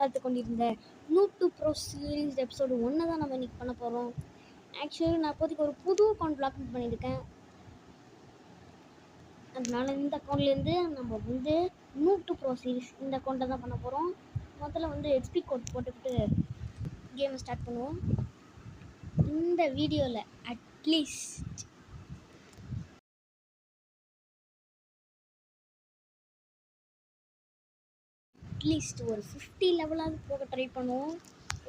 பார்த்து கொண்டிருந்த நூட்டு pro series episode 1 தான் நம்ம இன்றைக்கி பண்ண போகிறோம். ஆக்சுவலி நான் இப்போதைக்கு ஒரு புது அக்கௌண்ட் லாக்இன் பண்ணியிருக்கேன். அதனால இந்த அக்கௌண்ட்லேருந்து நம்ம வந்து நூட்டு ப்ரோ சீரீஸ் இந்த அக்கௌண்ட்டை தான் பண்ண போகிறோம். முதல்ல வந்து எக்ஸ்பி கோட் போட்டுக்கிட்டு கேமை ஸ்டார்ட் பண்ணுவோம். இந்த வீடியோவில் அட்லீஸ்ட் ஒரு 50 லெவலாவது போக ட்ரை பண்ணுவோம்.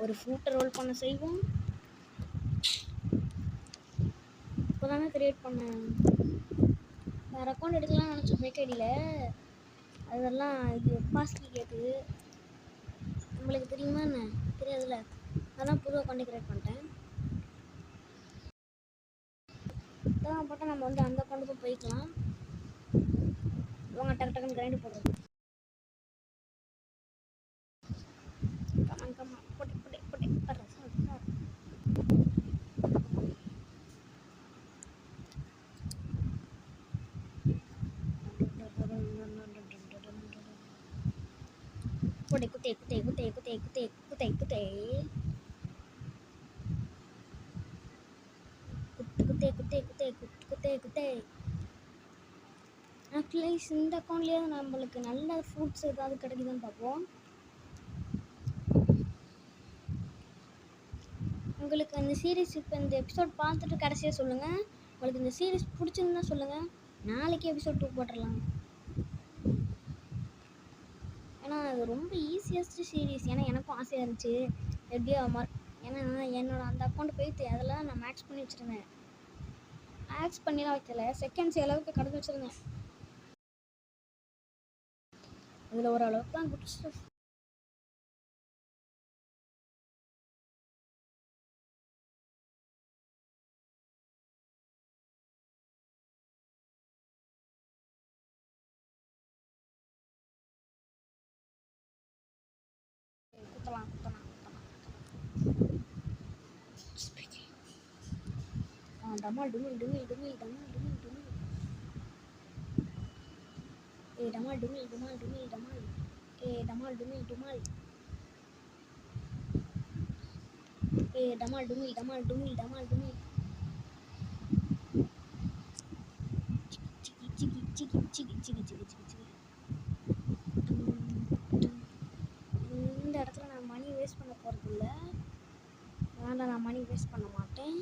ஒரு ஃப்ரூட்டை ரோல் பண்ண செய்வோம். இப்போ தானே கிரியேட் பண்ணேன். வேறு அக்கௌண்ட் எடுக்கலாம் நினச்ச மேக்கடியில் அதெல்லாம் இது பாஸ்கி கேட்குது. நம்மளுக்கு தெரியுமா என்ன தெரியாதுல்ல, அதான் புது அக்கௌண்ட்டை கிரியேட் பண்ணிட்டேன். அதான் போட்டால் நம்ம வந்து அந்த அக்கௌண்ட்டுக்கும் போய்க்கலாம். இவங்க டக்கு டக்குன்னு கிரைண்டு போடுறது. கமான் போட்டு குத்தே. அட்லீஸ்ட் இந்த அக்கௌண்ட்லேயே நம்மளுக்கு நல்ல ஃப்ரூட்ஸ் ஏதாவது கிடைக்குதுன்னு பார்ப்போம். உங்களுக்கு அந்த சீரீஸ் இப்போ இந்த எபிசோட் பார்த்துட்டு கடைசியாக சொல்லுங்கள். உங்களுக்கு இந்த சீரீஸ் பிடிச்சிருந்தா சொல்லுங்கள். நாளைக்கு எபிசோட் 2 போட்டுடலாம். ஏன்னா அது ரொம்ப ஈஸியஸ்ட் சீரீஸ். ஏன்னா எனக்கும் ஆசையாக இருந்துச்சு எப்படியோ ஏன்னா என்னோட அந்த அக்கௌண்ட் போயிட்டு அதெல்லாம் நான் மேக்ஸ் பண்ணி வச்சுருந்தேன். மேக்ஸ் பண்ணிலாம் வைக்கல, செகண்ட்ஸ் அளவுக்கு கடந்து வச்சுருந்தேன். அதில் ஓரளவுக்கு தான் குடிச்சு குத்தலாம். டமால் டுமில் டமால் டுமில் இந்த இடத்துல நான் மணி வேஸ்ட் பண்ண போகிறது இல்லை. வேண்டாம், நான் மணி வேஸ்ட் பண்ண மாட்டேன்.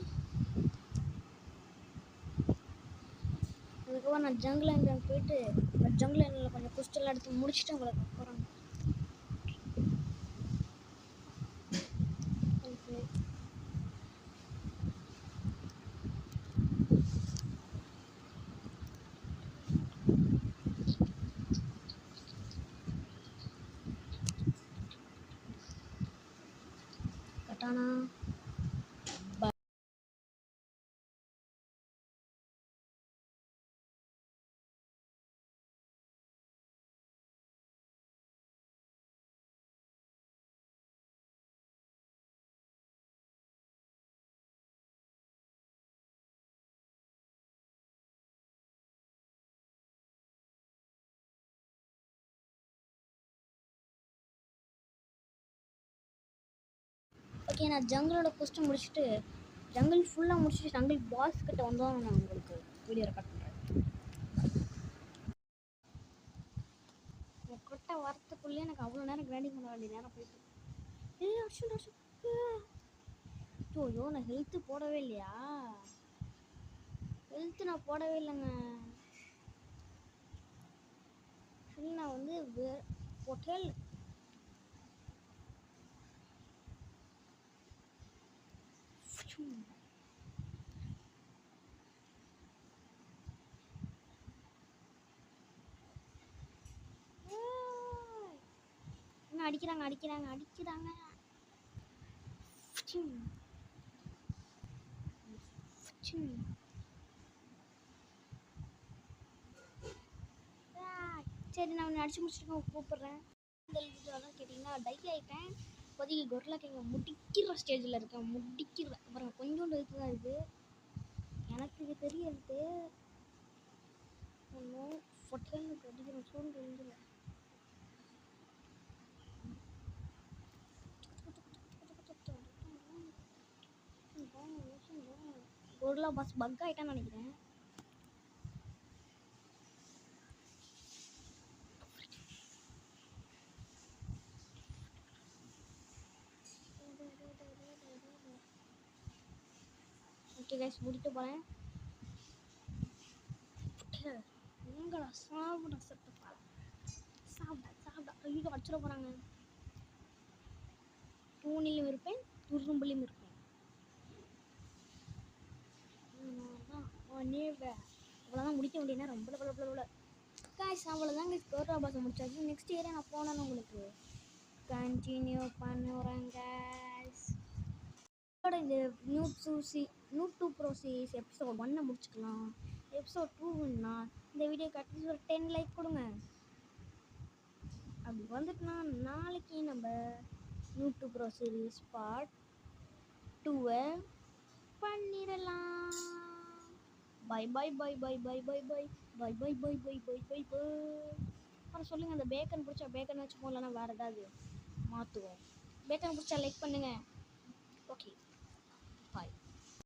அதுக்கப்புறம் நான் ஜங்கிள் எங்கே போயிட்டு ஜங்கிள் எண்ணில் கொஞ்சம் குஸ்டெல்லாம் எடுத்து முடிச்சுட்டு உங்களுக்கு அப்புறம் கட்டானா ஓகே. நான் ஜங்கிளோட கொஸ்டின் முடிச்சுட்டு ஜங்கிள் ஃபுல்லாக முடிச்சுட்டு ஜங்கிள் பாஸ் கிட்ட வந்தோம். நான் உங்களுக்கு வீடியோ ரெக்கார்ட் பண்ணுறேன். கொட்டை வரத்துக்குள்ளேயே எனக்கு அவ்வளோ நேரம் கிரைண்டிங் பண்ண வேண்டிய நேரம் போயிட்டு. ஐயோ, நான் ஹெல்த்து போடவே இல்லையா? ஹெல்த்து நான் போடவே இல்லைங்க. சரி, நான் வந்து ஹோட்டல் அடிக்கிறாங்க. சரி, நான் உன்னை அடிச்சு முடிச்சுட்டு கூப்பிட்றேன். இந்த இதெல்லாம் கேட்டிங்கன்னா டை ஆகிட்டேன். இப்போதைக்கு கொரில்லா கிங்கை முடிக்கிற ஸ்டேஜில் இருக்கேன். அப்புறம் கொஞ்சோண்டு எழுத்து தான் இருக்குது. எனக்கு இது பெரிய எழுத்து ஒன்றும் பொட்டலுக்கு அடிக்கிற சூழ்நிலை எழுந்துடும். கொரில்லா பாஸ் பக் ஆயிட்டான்னு நினைக்கிறேன். ஓகே கைஸ் முடிட்டு போகிறேன். எங்கடா சாப்பிட செத்துப்பா, சாப்பிட ஐயோ அடிச்சிட போகிறாங்க. தூணிலும் இருப்பேன், துரும்புலையும் இருப்பேன். அவ்வளோதான் முடிக்க முடியும்னா ரொம்ப காய்ஸ் அவ்வளோதான் கைஸ். கோர்ரா பாஸ் முடிச்சாச்சு. நெக்ஸ்ட் இயரே நான் போனேன்னு உங்களுக்கு கண்டினியூ பண்ணுறேன் கைஸ். இந்த new to pro series episode 1 முடிச்சுக்கலாம். எபிசோட் 2ன்னா இந்த வீடியோக்கு அட்லீஸ்ட் ஒரு 10 லைக் கொடுங்க. அப்படி வந்துட்டுனா நாளைக்கு நம்ம new to pro series part 2 பண்ணிடலாம். Bye bye bye bye bye bye bye bye bye bye bye bye bye bye. அப்புறம் சொல்லுங்கள், அந்த பேக்கன் பிடிச்சா பேக்கன் வச்சுப்போம், இல்லைனா வேறு ஏதாவது மாற்றுவோம். பேக்கன் பிடிச்சா லைக் பண்ணுங்கள். ஓகே.